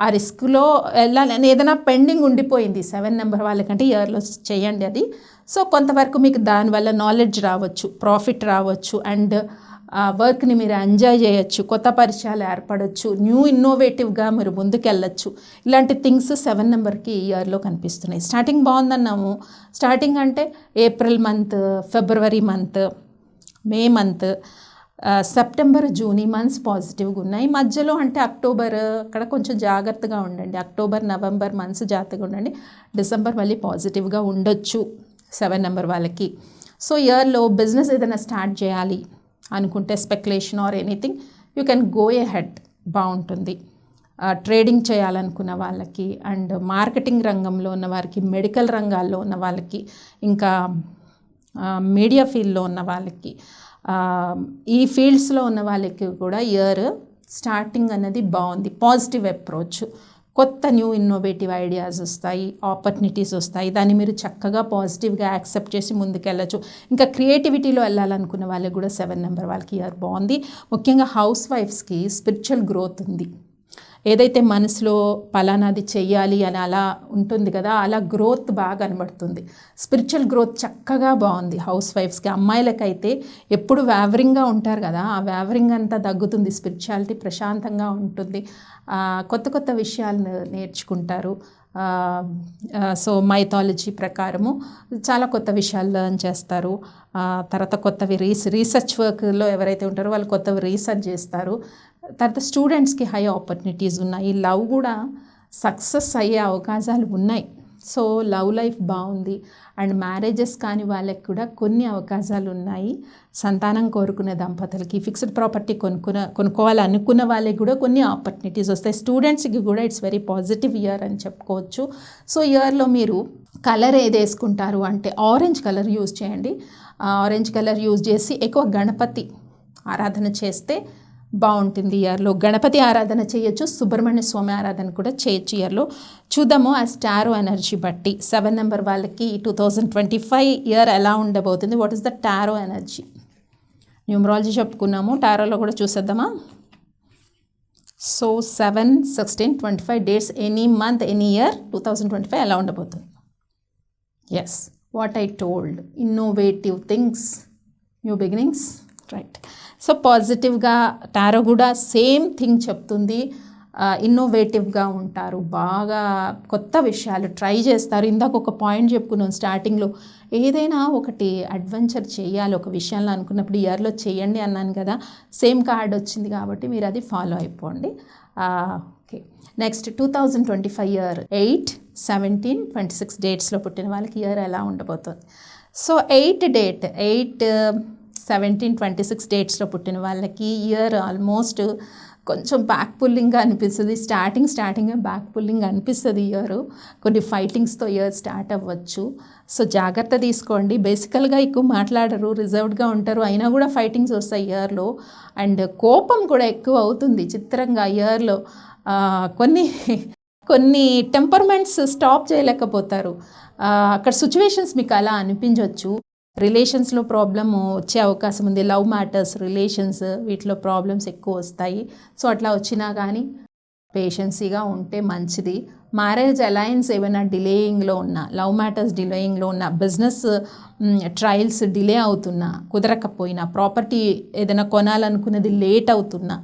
ఆ రిస్క్లో వెళ్ళాలని ఏదైనా పెండింగ్ ఉండిపోయింది 7 నెంబర్ వాళ్ళకంటే ఇయర్లో చేయండి అది. సో కొంతవరకు మీకు దానివల్ల నాలెడ్జ్ రావచ్చు, ప్రాఫిట్ రావచ్చు, అండ్ వర్క్ని మీరు ఎంజాయ్ చేయొచ్చు, కొత్త పరిచయాలు ఏర్పడవచ్చు, న్యూ ఇన్నోవేటివ్గా మీరు ముందుకెళ్ళచ్చు. ఇలాంటి థింగ్స్ 7 నెంబర్కి ఇయర్లో కనిపిస్తున్నాయి. స్టార్టింగ్ బాగుందన్నాము. స్టార్టింగ్ అంటే April month, February month, May month, September, June ఈ మంత్స్ పాజిటివ్గా ఉన్నాయి. మధ్యలో అంటే అక్టోబర్ అక్కడ కొంచెం జాగ్రత్తగా ఉండండి. అక్టోబర్, నవంబర్ మంత్స్ జాగ్రత్తగా ఉండండి. డిసెంబర్ మళ్ళీ పాజిటివ్గా ఉండొచ్చు 7 నెంబర్ వాళ్ళకి. సో ఇయర్లో బిజినెస్ ఏదైనా స్టార్ట్ చేయాలి అనుకుంటే, speculation or anything, you can go A head, బాగుంటుంది. ట్రేడింగ్ చేయాలనుకున్న వాళ్ళకి, అండ్ మార్కెటింగ్ రంగంలో ఉన్న వారికి, మెడికల్ రంగాల్లో ఉన్న వాళ్ళకి, ఇంకా మీడియా ఫీల్డ్లో ఉన్న వాళ్ళకి, ఈ ఫీల్డ్స్లో ఉన్న వాళ్ళకి కూడా ఇయర్ స్టార్టింగ్ అనేది బాగుంది. పాజిటివ్ అప్రోచ్, కొత్త న్యూ ఇన్నోవేటివ్ ఐడియాస్ వస్తాయి, ఆపర్చునిటీస్ వస్తాయి. దాన్ని మీరు చక్కగా పాజిటివ్గా యాక్సెప్ట్ చేసి ముందుకెళ్ళచ్చు. ఇంకా క్రియేటివిటీలో వెళ్ళాలనుకున్న వాళ్ళకి కూడా 7 నెంబర్ వాళ్ళకి ఇయర్ బాగుంది. ముఖ్యంగా హౌస్ వైఫ్స్కి స్పిరిచువల్ గ్రోత్ ఉంది. ఏదైతే మనసులో పలానాది చెయ్యాలి అని అలా ఉంటుంది కదా, అలా గ్రోత్ బాగా కనబడుతుంది. స్పిరిచువల్ గ్రోత్ చక్కగా బాగుంది హౌస్ వైఫ్స్కి. అమ్మాయిలకైతే ఎప్పుడు వ్యావరింగ్గా ఉంటారు కదా, ఆ వ్యావరింగ్ అంతా తగ్గుతుంది. స్పిరిచువాలిటీ ప్రశాంతంగా ఉంటుంది. కొత్త విషయాలను నేర్చుకుంటారు. సో మైథాలజీ ప్రకారము చాలా కొత్త విషయాలు లెర్న్ చేస్తారు. తర్వాత కొత్తవి రీసెర్చ్ వర్క్లో ఎవరైతే ఉంటారో వాళ్ళు కొత్తవి రీసెర్చ్ చేస్తారు. తర్వాత స్టూడెంట్స్కి హై ఆపర్చునిటీస్ ఉన్నాయి. లవ్ కూడా సక్సెస్ అయ్యే అవకాశాలు ఉన్నాయి. సో లవ్ లైఫ్ బాగుంది. అండ్ మ్యారేజెస్ కాని వాళ్ళకి కూడా కొన్ని అవకాశాలు ఉన్నాయి. సంతానం కోరుకునే దంపతులకి, ఫిక్స్డ్ ప్రాపర్టీ కొనుక్కోవాలనుకున్న వాళ్ళకి కూడా కొన్ని ఆపర్చునిటీస్ వస్తాయి. స్టూడెంట్స్కి కూడా ఇట్స్ వెరీ పాజిటివ్ ఇయర్ అని చెప్పుకోవచ్చు. సో ఇయర్లో మీరు కలర్ ఏది వేసుకుంటారు అంటే ఆరెంజ్ కలర్ యూజ్ చేయండి. ఆరెంజ్ కలర్ యూజ్ చేసి ఎక్కువ గణపతి ఆరాధన చేస్తే బాగుంటుంది. ఇయర్లో గణపతి ఆరాధన చేయొచ్చు, సుబ్రహ్మణ్య స్వామి ఆరాధన కూడా చేయొచ్చు ఇయర్లో. చూద్దాము ఆ స్టారో ఎనర్జీ బట్టి 7 నెంబర్ వాళ్ళకి 2025 ఇయర్ ఎలా ఉండబోతుంది. What is the tarot energy? Numerology చెప్పుకున్నాము, టారోలో కూడా చూసేద్దామా? So 7, 16, 25 dates, any month, any year 2025 ఎలా ఉండబోతుంది? Yes, what I told, innovative things, new beginnings, right. So పాజిటివ్గా టారో కూడా సేమ్ థింగ్ చెప్తుంది. ఇన్నోవేటివ్గా ఉంటారు, బాగా కొత్త విషయాలు ట్రై చేస్తారు. ఇందాక ఒక పాయింట్ చెప్పుకున్నాం స్టార్టింగ్లో, ఏదైనా ఒకటి అడ్వెంచర్ చేయాలి ఒక విషయంలో అనుకున్నప్పుడు ఇయర్లో చేయండి అన్నాను కదా. సేమ్ కార్డ్ వచ్చింది కాబట్టి మీరు అది ఫాలో అయిపోండి. ఓకే, నెక్స్ట్ 2025 ఇయర్ 8, 17, 26 డేట్స్లో పుట్టిన వాళ్ళకి ఇయర్ ఎలా ఉండబోతుంది? సో 8 డేట్ 8, 17, 26 డేట్స్లో పుట్టిన వాళ్ళకి ఇయర్ ఆల్మోస్ట్ కొంచెం బ్యాక్ పుల్లింగ్గా అనిపిస్తుంది. స్టార్టింగ్ బ్యాక్ పుల్లింగ్ అనిపిస్తుంది ఇయర్. కొన్ని ఫైటింగ్స్తో ఇయర్ స్టార్ట్ అవ్వచ్చు. సో జాగ్రత్త తీసుకోండి. బేసికల్గా ఎక్కువ మాట్లాడరు, రిజర్వ్డ్గా ఉంటారు, అయినా కూడా ఫైటింగ్స్ వస్తాయి ఇయర్లో. అండ్ కోపం కూడా ఎక్కువ అవుతుంది చిత్రంగా ఇయర్లో. కొన్ని టెంపర్మెంట్స్ స్టాప్ చేయలేకపోతారు. అక్కడ సిచ్యువేషన్స్ మీకు అలా అనిపించవచ్చు. రిలేషన్స్లో ప్రాబ్లమ్ వచ్చే అవకాశం ఉంది. లవ్ మ్యాటర్స్, రిలేషన్స్, వీటిలో ప్రాబ్లమ్స్ ఎక్కువ వస్తాయి. సో అట్లా వచ్చినా కానీ పేషెన్సీగా ఉంటే మంచిది. మ్యారేజ్ అలయన్స్ ఏమైనా డిలేయింగ్లో ఉన్నా, లవ్ మ్యాటర్స్ డిలేయింగ్లో ఉన్న, బిజినెస్ ట్రయల్స్ డిలే అవుతున్నా, కుదరకపోయినా, ప్రాపర్టీ ఏదైనా కొనాలనుకున్నది లేట్ అవుతున్నా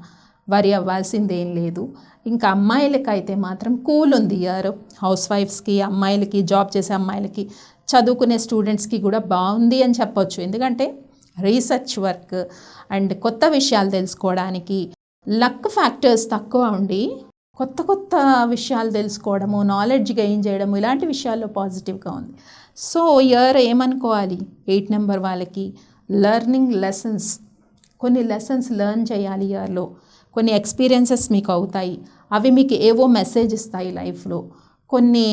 వరి అవ్వాల్సింది ఏం లేదు. ఇంకా అమ్మాయిలకైతే మాత్రం కూల్ ఉంది ఇయర్. హౌస్ వైఫ్స్కి, అమ్మాయిలకి, జాబ్ చేసే అమ్మాయిలకి, చదువుకునే స్టూడెంట్స్కి కూడా బాగుంది అని చెప్పొచ్చు. ఎందుకంటే రీసెర్చ్ వర్క్ అండ్ కొత్త విషయాలు తెలుసుకోవడానికి లక్ ఫ్యాక్టర్స్ తక్కువ ఉండి కొత్త కొత్త విషయాలు తెలుసుకోవడము, నాలెడ్జ్ గెయిన్ చేయడము, ఇలాంటి విషయాల్లో పాజిటివ్గా ఉంది. సో ఇయర్ ఏమనుకోవాలి 8 నెంబర్ వాళ్ళకి లెర్నింగ్ లెసన్స్, కొన్ని లెసన్స్ లెర్న్ చేయాలి ఇయర్లో. కొన్ని ఎక్స్పీరియన్సెస్ మీకు అవుతాయి, అవి మీకు ఏవో మెసేజ్ ఇస్తాయి లైఫ్లో. కొన్ని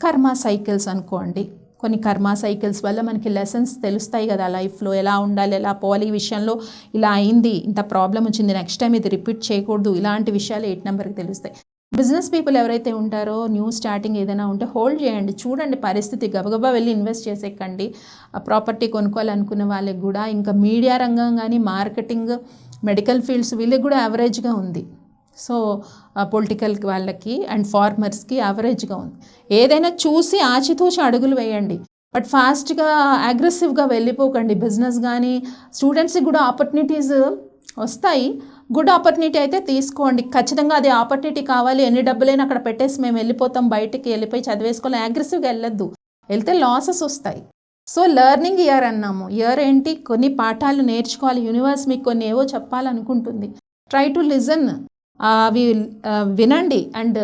కర్మ సైకిల్స్ అనుకోండి, కొన్ని కర్మ సైకిల్స్ వల్ల మనకి లెసన్స్ తెలుస్తాయి కదా లైఫ్లో, ఎలా ఉండాలి, ఎలా పోవాలి, ఈ విషయంలో ఇలా అయింది, ఇంత ప్రాబ్లం వచ్చింది, నెక్స్ట్ టైం ఇది రిపీట్ చేయకూడదు, ఇలాంటి విషయాలు 8 నెంబర్కి తెలుస్తాయి. బిజినెస్ పీపుల్ ఎవరైతే ఉంటారో న్యూ స్టార్టింగ్ ఏదైనా ఉంటే హోల్డ్ చేయండి, చూడండి పరిస్థితి, గబగబా వెళ్ళి ఇన్వెస్ట్ చేసేకండి. ప్రాపర్టీ కొనుక్కోవాలనుకున్న వాళ్ళకి కూడా, ఇంకా మీడియా రంగం కానీ, మార్కెటింగ్, మెడికల్ ఫీల్డ్స్ వీళ్ళకి కూడా యావరేజ్గా ఉంది. సో పొలిటికల్ వాళ్ళకి అండ్ ఫార్మర్స్కి యావరేజ్గా ఉంది. ఏదైనా చూసి ఆచితూచి అడుగులు వేయండి, బట్ ఫాస్ట్గా అగ్రెసివ్గా వెళ్ళిపోకండి. బిజినెస్ కానీ స్టూడెంట్స్కి కూడా ఆపర్చునిటీస్ వస్తాయి, గుడ్ ఆపర్చునిటీ అయితే తీసుకోండి. ఖచ్చితంగా అది ఆపర్చునిటీ కావాలి, ఎన్ని డబ్బులైనా అక్కడ పెట్టేసి మేము వెళ్ళిపోతాం, బయటికి వెళ్ళిపోయి చదివేసుకోవాలి, అగ్రెసివ్గా వెళ్ళొద్దు, వెళ్తే లాసెస్ వస్తాయి. సో లెర్నింగ్ ఇయర్ అన్నాము. ఇయర్ ఏంటి, కొన్ని పాఠాలు నేర్చుకోవాలి, యూనివర్స్ మీకు కొన్ని ఏవో చెప్పాలనుకుంటుంది. ట్రై టు లిజన్, అవి వినండి అండ్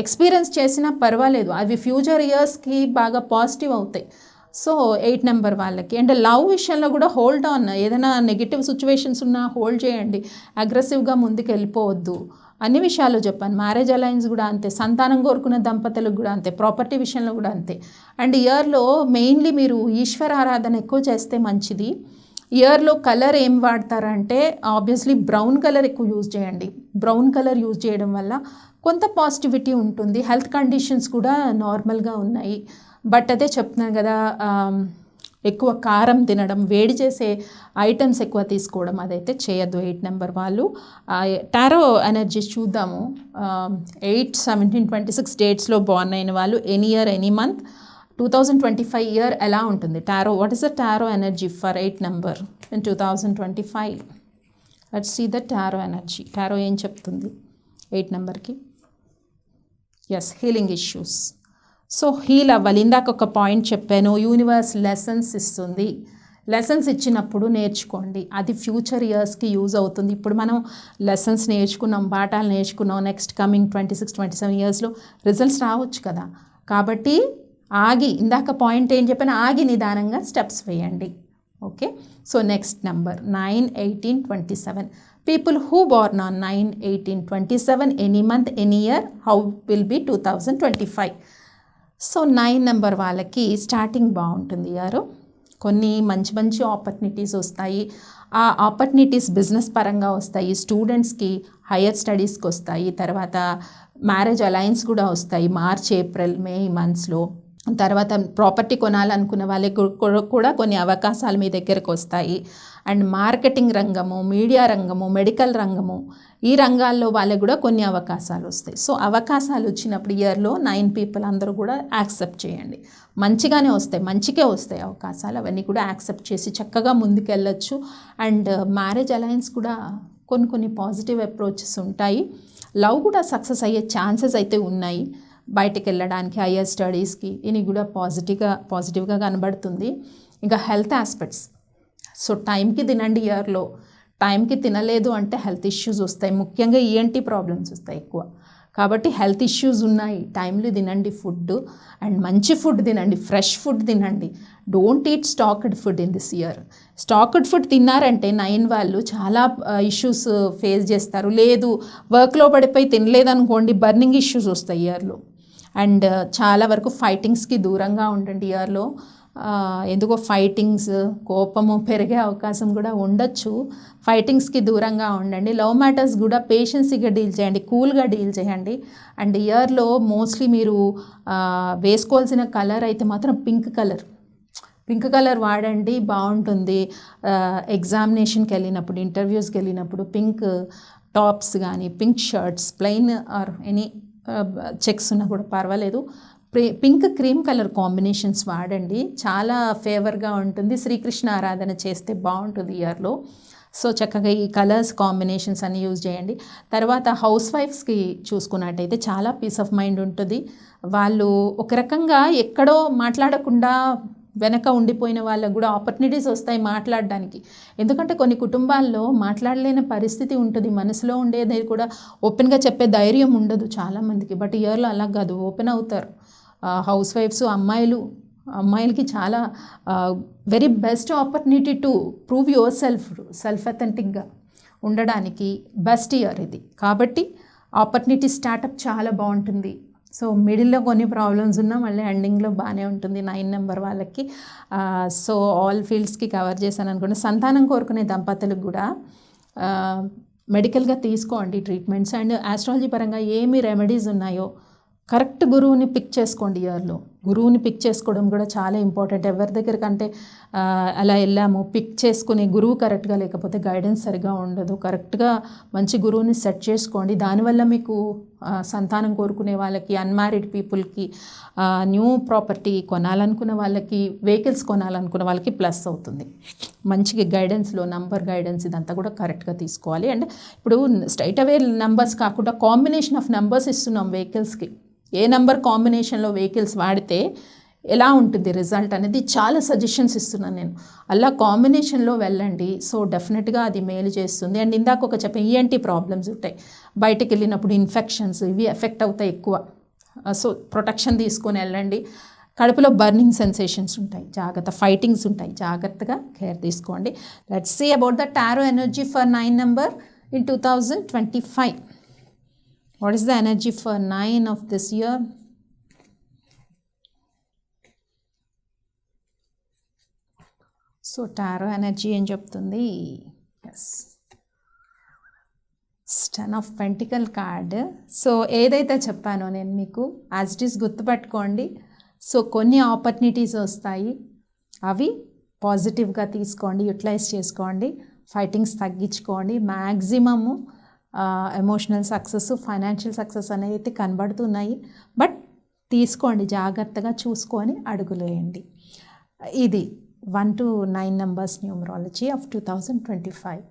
ఎక్స్పీరియన్స్ చేసినా పర్వాలేదు, అవి ఫ్యూచర్ ఇయర్స్కి బాగా పాజిటివ్ అవుతాయి. సో 8 నెంబర్ వాళ్ళకి అండ్ లవ్ విషయంలో కూడా హోల్డ్ ఆన్, ఏదైనా నెగిటివ్ సిచ్యువేషన్స్ ఉన్నా హోల్డ్ చేయండి, అగ్రెసివ్గా ముందుకు వెళ్ళిపోవద్దు. అన్ని విషయాలు చెప్పాను. మ్యారేజ్ అలయన్స్ కూడా అంతే, సంతానం కోరుకున్న దంపతులకు కూడా అంతే, ప్రాపర్టీ విషయంలో కూడా అంతే. అండ్ ఇయర్లో మెయిన్లీ మీరు ఈశ్వర ఆరాధన ఎక్కువ చేస్తే మంచిది. ఇయర్లో కలర్ ఏం వాడతారంటే ఆబ్వియస్లీ బ్రౌన్ కలర్ ఎక్కువ యూజ్ చేయండి. బ్రౌన్ కలర్ యూజ్ చేయడం వల్ల కొంత పాజిటివిటీ ఉంటుంది, హెల్త్ కండిషన్స్ కూడా నార్మల్గా ఉన్నాయి. బట్ అదే చెప్తున్నాను కదా, ఎక్కువ కారం తినడం, వేడి చేసే ఐటమ్స్ ఎక్కువ తీసుకోవడం అదైతే చేయొద్దు 8 నెంబర్ వాళ్ళు. టారో ఎనర్జీస్ చూద్దాము. 8, 17, 26 డేట్స్లో బార్న్ అయిన వాళ్ళు, any year any month 2025 year ఎలా ఉంటుంది tarot, what is the tarot energy for 8 number in 2025? Let's see the tarot energy. Tarot ఏం చెప్తుంది 8 నెంబర్కి? Yes, healing issues. So heal అవ్వాలి. ఇందాక ఒక పాయింట్ చెప్పాను, యూనివర్స్ లెసన్స్ ఇస్తుంది. లెసన్స్ ఇచ్చినప్పుడు నేర్చుకోండి, అది ఫ్యూచర్ ఇయర్స్కి యూజ్ అవుతుంది. ఇప్పుడు మనం లెసన్స్ నేర్చుకున్నాం, పాఠాలు నేర్చుకున్నాం, నెక్స్ట్ కమింగ్ 26, 27 ఇయర్స్లో రిజల్ట్స్ రావచ్చు కదా. కాబట్టి ఆగి, ఇందాక పాయింట్ ఏం చెప్పాను, ఆగి నిదానంగా స్టెప్స్ వేయండి. Okay, so next number 9, 18, 27. People who born on 9, 18, 27 any month any year, how will be 2025? So 9 number వాళ్ళకి స్టార్టింగ్ బాగుంటుంది ఇయర్. కొన్ని మంచి మంచి ఆపర్చునిటీస్ వస్తాయి. ఆ ఆపర్చునిటీస్ బిజినెస్ పరంగా వస్తాయి, స్టూడెంట్స్కి హయ్యర్ స్టడీస్కి వస్తాయి, తర్వాత మ్యారేజ్ అలయన్స్ కూడా వస్తాయి మార్చ్, ఏప్రిల్, మే మంత్స్లో. తర్వాత ప్రాపర్టీ కొనాలనుకున్న వాళ్ళకి కూడా కొన్ని అవకాశాలు మీ దగ్గరకు వస్తాయి. అండ్ మార్కెటింగ్ రంగము, మీడియా రంగము, మెడికల్ రంగము, ఈ రంగాల్లో వాళ్ళకి కూడా కొన్ని అవకాశాలు వస్తాయి. సో అవకాశాలు వచ్చినప్పుడు ఇయర్లో 9 పీపుల్ అందరూ కూడా యాక్సెప్ట్ చేయండి. మంచిగానే వస్తాయి, మంచికే వస్తాయి అవకాశాలు, అవన్నీ కూడా యాక్సెప్ట్ చేసి చక్కగా ముందుకెళ్ళొచ్చు. అండ్ మ్యారేజ్ అలయన్స్ కూడా కొన్ని పాజిటివ్ అప్రోచెస్ ఉంటాయి. లవ్ కూడా సక్సెస్ అయ్యే ఛాన్సెస్ అయితే ఉన్నాయి. బయటికి వెళ్ళడానికి, హయ్యర్ స్టడీస్కి, ఇది కూడా పాజిటివ్గా కనబడుతుంది. ఇంకా హెల్త్ ఆస్పెక్ట్స్, సో టైంకి తినండి. ఇయర్లో టైంకి తినలేదు అంటే హెల్త్ ఇష్యూస్ వస్తాయి, ముఖ్యంగా ఈఎన్టీ ప్రాబ్లమ్స్ వస్తాయి ఎక్కువ. కాబట్టి హెల్త్ ఇష్యూస్ ఉన్నాయి, టైంలో తినండి ఫుడ్, అండ్ మంచి ఫుడ్ తినండి, ఫ్రెష్ ఫుడ్ తినండి. Don't eat stacked food in this year. Stacked food తిన్నారంటే 9 వాళ్ళు చాలా ఇష్యూస్ ఫేస్ చేస్తారు. లేదు, వర్క్లో పడిపోయి తినలేదనుకోండి, బర్నింగ్ ఇష్యూస్ వస్తాయి ఇయర్లో. అండ్ చాలా వరకు ఫైటింగ్స్కి దూరంగా ఉండండి ఇయర్లో. ఎందుకో ఫైటింగ్స్, కోపము పెరిగే అవకాశం కూడా ఉండొచ్చు. ఫైటింగ్స్కి దూరంగా ఉండండి. లవ్ మ్యాటర్స్ కూడా పేషెన్సీగా డీల్ చేయండి, కూల్గా డీల్ చేయండి. అండ్ ఇయర్లో మోస్ట్లీ మీరు వేసుకోవాల్సిన కలర్ అయితే మాత్రం పింక్ కలర్ వాడండి, బాగుంటుంది. ఎగ్జామినేషన్కి వెళ్ళినప్పుడు, ఇంటర్వ్యూస్కి వెళ్ళినప్పుడు పింక్ టాప్స్ కానీ, pink shirts, plain or any checks ఉన్నా కూడా పర్వాలేదు, పింక్ క్రీమ్ కలర్ కాంబినేషన్స్ వాడండి, చాలా ఫేవర్గా ఉంటుంది. శ్రీకృష్ణ ఆరాధన చేస్తే బాగుంటుంది ఇయర్లో. సో చక్కగా ఈ కలర్స్ కాంబినేషన్స్ అన్ని యూజ్ చేయండి. తర్వాత హౌస్ వైఫ్స్కి చూసుకున్నట్టయితే చాలా పీస్ ఆఫ్ మైండ్ ఉంటుంది. వాళ్ళు ఒక రకంగా ఎక్కడో మాట్లాడకుండా వెనక ఉండిపోయిన వాళ్ళకు కూడా ఆపర్చునిటీస్ వస్తాయి మాట్లాడడానికి. ఎందుకంటే కొన్ని కుటుంబాల్లో మాట్లాడలేని పరిస్థితి ఉంటుంది, మనసులో ఉండేది కూడా ఓపెన్గా చెప్పే ధైర్యం ఉండదు చాలామందికి. బట్ ఇయర్లో అలా కాదు, ఓపెన్ అవుతారు. హౌస్ వైఫ్స్ అమ్మాయిలకి చాలా very best opportunity to prove yourself అథెంటిక్గా ఉండడానికి బెస్ట్ ఇయర్ ఇది. కాబట్టి ఆపర్చునిటీ స్టార్టప్ చాలా బాగుంటుంది. సో మిడిల్లో కొన్ని ప్రాబ్లమ్స్ ఉన్నా మళ్ళీ ఎండింగ్లో బాగానే ఉంటుంది 9 నెంబర్ వాళ్ళకి. సో ఆల్ ఫీల్డ్స్కి కవర్ చేశాను అనుకోండి. సంతానం కోరుకునే దంపతులకు కూడా మెడికల్గా తీసుకోండి ట్రీట్మెంట్స్. అండ్ ఆస్ట్రాలజీ పరంగా ఏమి రెమెడీస్ ఉన్నాయో కరెక్ట్ గురువుని పిక్ చేసుకోండి. ఇయర్లో గురువుని పిక్ చేసుకోవడం కూడా చాలా ఇంపార్టెంట్. ఎవరి దగ్గరకంటే అలా వెళ్ళాము, పిక్ చేసుకునే గురువు కరెక్ట్గా లేకపోతే గైడెన్స్ సరిగా ఉండదు. కరెక్ట్గా మంచి గురువుని సెట్ చేసుకోండి. దానివల్ల మీకు సంతానం కోరుకునే వాళ్ళకి, అన్మ్యారీడ్ పీపుల్కి, న్యూ ప్రాపర్టీ కొనాలనుకున్న వాళ్ళకి, వెహికల్స్ కొనాలనుకున్న వాళ్ళకి ప్లస్ అవుతుంది. మంచిగా గైడెన్స్లో నంబర్ గైడెన్స్ ఇదంతా కూడా కరెక్ట్గా తీసుకోవాలి. అండ్ ఇప్పుడు స్ట్రైట్ అవే నెంబర్స్ కాకుండా కాంబినేషన్ ఆఫ్ నెంబర్స్ ఇస్తున్నాం వెహికల్స్కి. ఏ నెంబర్ కాంబినేషన్లో వెహికల్స్ వాడితే ఎలా ఉంటుంది రిజల్ట్ అనేది చాలా సజెషన్స్ ఇస్తున్నాను నేను. అలా కాంబినేషన్లో వెళ్ళండి. సో డెఫినెట్గా అది మేలు చేస్తుంది. అండ్ ఇందాక ఒక చెప్పే ఈఎన్టీ ప్రాబ్లమ్స్ ఉంటాయి, బయటికి వెళ్ళినప్పుడు ఇన్ఫెక్షన్స్ ఇవి ఎఫెక్ట్ అవుతాయి ఎక్కువ. సో ప్రొటెక్షన్ తీసుకొని వెళ్ళండి. కడుపులో బర్నింగ్ సెన్సేషన్స్ ఉంటాయి, జాగ్రత్త. ఫైటింగ్స్ ఉంటాయి, జాగ్రత్తగా కేర్ తీసుకోండి. Let's see about the tarot energy for 9 number in 2025. What is the energy for 9 of this year? So tarot energy ఏం చెప్తుంది? Yes, 10 of pentacle card. So ఏదైతే చెప్పానో నేను మీకు యాజ్ ఇట్ ఈస్ గుర్తుపెట్టుకోండి. సో కొన్ని ఆపర్చునిటీస్ వస్తాయి, అవి పాజిటివ్గా తీసుకోండి, యూటిలైజ్ చేసుకోండి. ఫైటింగ్స్ తగ్గించుకోండి. Maximum emotional success, financial success అనేది అయితే కనబడుతున్నాయి. బట్ తీసుకోండి, జాగ్రత్తగా చూసుకొని అడుగులేయండి. ఇది 1 to 9 numbers numerology of 2025.